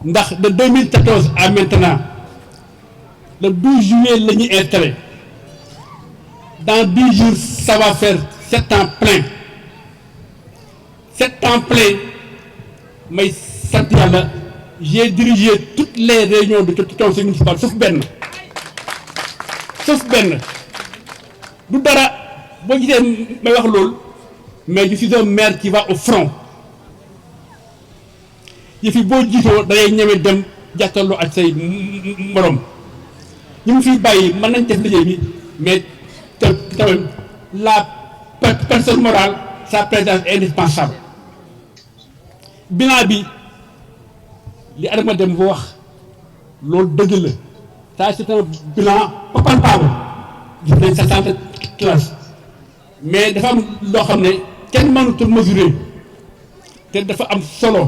ndax de 2014 à maintenant le 12 juillet la ñu installé dans 10 jours ça va faire 7 ans plein 7 ans plein may sant yàlla j'ai dirigé toutes les réunions de conseil municipal sauf benn du dara boo gisee may wax loolu mais je suis un maire qui va au front yëf yi boo jiitoo da ngay ñeme dem jàkkaarloo ak say morom ñu ngi fiy bàyyi mën nañ def liggéey bi mais tamit la personne morale sa présence est indispensable bilan bi li Adama Deme bu wax loolu dëgg la ça c'est un bilan palpable gis nañ 60 classes mais dafa am loo xam ne kenn mënutul mesurer te dafa am solo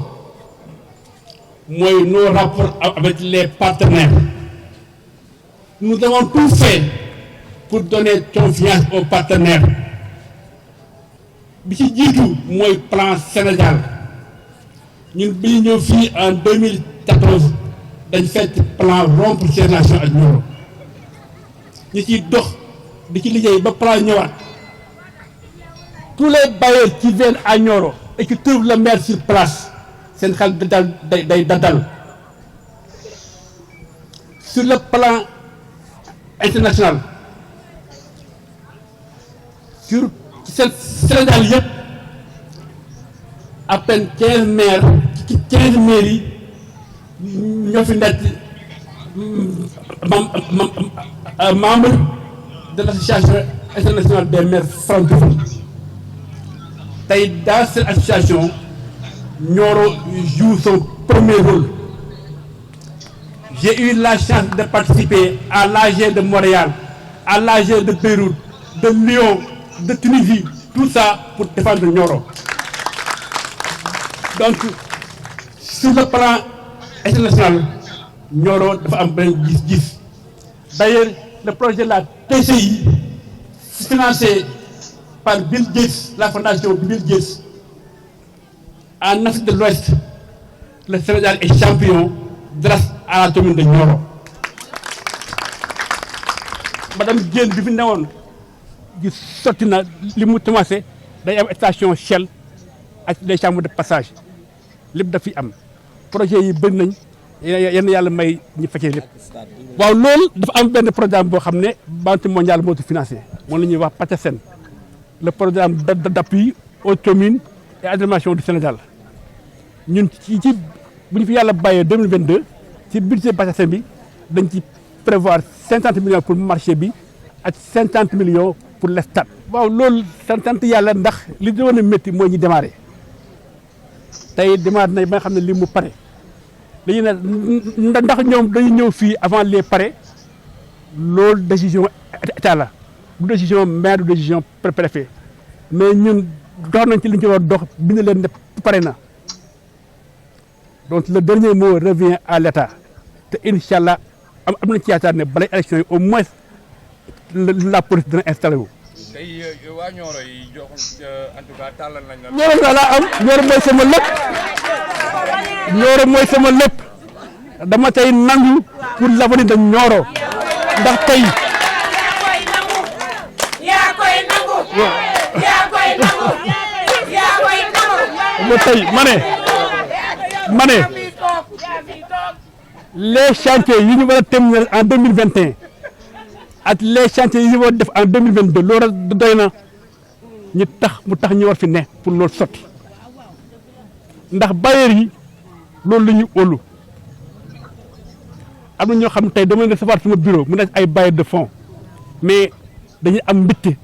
mooy nos rapports avec les partenaires nous avons tout fait pour donner confiance aux partenaires bi ci jiitu mooy plan Sénégal ñun bi ñu ñëw fii en 2014 dañ fekk plan rompre ces nations ak Nioro ñu ciy dox di ci liggéey ba plan ñëwaat tous les bailleurs qui viennent à Nioro et qui trouvent le maire sur place seen xel day dal sur le plan international sur Sénégal yëpp à peine 15 maires ci 15 mairies ñoo fi nekk membre de l'association internationale des maires francophones tey dans cette association Nioro joue son premier rôle. J'ai eu la chance de participer à l'AG de Montréal, à l'AG de Beyrouth, de Lyon, de Tunisie, tout ça pour défendre Nioro. Donc, sur le plan international, Nioro dafa am benn gis-gis. D'ailleurs, le projet de la TCI, financé par Bill Gates, la fondation Bill Gates, en Afrique de l'Ouest, le Sénégal est champion grâce à la commune de Nioro. Madame Diène bi fi newoon gi sotti na li mu commencé day am station Shell ak les chambres de passage lépp daf fi am projet yi bëri nañ yenn yàlla may ñu fekkee lépp. waaw loolu dafa am benn programme boo xam ne Banque mondiale moo ko financé moom la ñuy wax PACASEN le programme d'appui aux communes et administration du Sénégal ñun ci bu ñu fi yàlla bàyyee 2022 ci budget PACASEN bi dañ ci prévoir 50 millions pour marché bi ak 50 millions pour le stade. waaw loolu sant yàlla ndax li doon a métti mooy ñu démarré tey démarré nañ ba nga xam ne li mu pare dañu ne ndax ñoom dañu ñëw fii avant les pare loolu décision état la du décision maire du décision préfet mais ñun dox nañ ci li ñu ci war dox bind leen ne pare na donc le dernier mot revient à l'état te incha allah am nañ ci yaakaar ne balay élection yi au moins la police dina installé wu. tey waa Nioro yi jox en tout cas tàllal nañ la. Nioro nga laa am Nioro mooy sama lépp Nioro mooy sama lépp dama tey nangu pour l'avenir de Nioro ndax tey. yaa koy nangu. yaa koy nangu. yaa koy nangu. ba tey ma ne les chantiers yi ñu war a terminer en 2021 ak les chantiers yi ñu war a def en 2022 loolu doy na ñu tax ñu war fi ne pour loolu sotti ndax bailleurs yi loolu la ñu óolu am na ñoo xam ne tey dama recevoir sama bureau mu nekk ay bailleurs de fonds mais dañuy am mbégte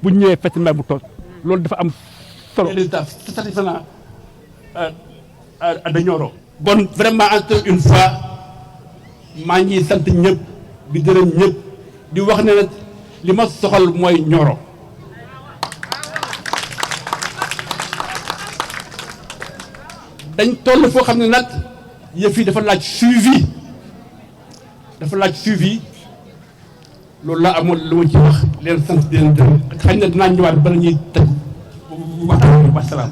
bu ñu ñëwee festival bu toog loolu dafa am solo. résultat satisfaisant de Nioro. bon vraiment encore une fois maa ngi sant ñëpp di gërëm ñëpp di wax ne nag li ma soxal mooy Nioro dañ toll foo xam ne nag yëf yi dafa laaj suivi loolu laa amoon lu ma ci wax leen sant di leen gërëm xëy na dinaa ñëwaat bala ñuy tëj waxtaan bi wasalaam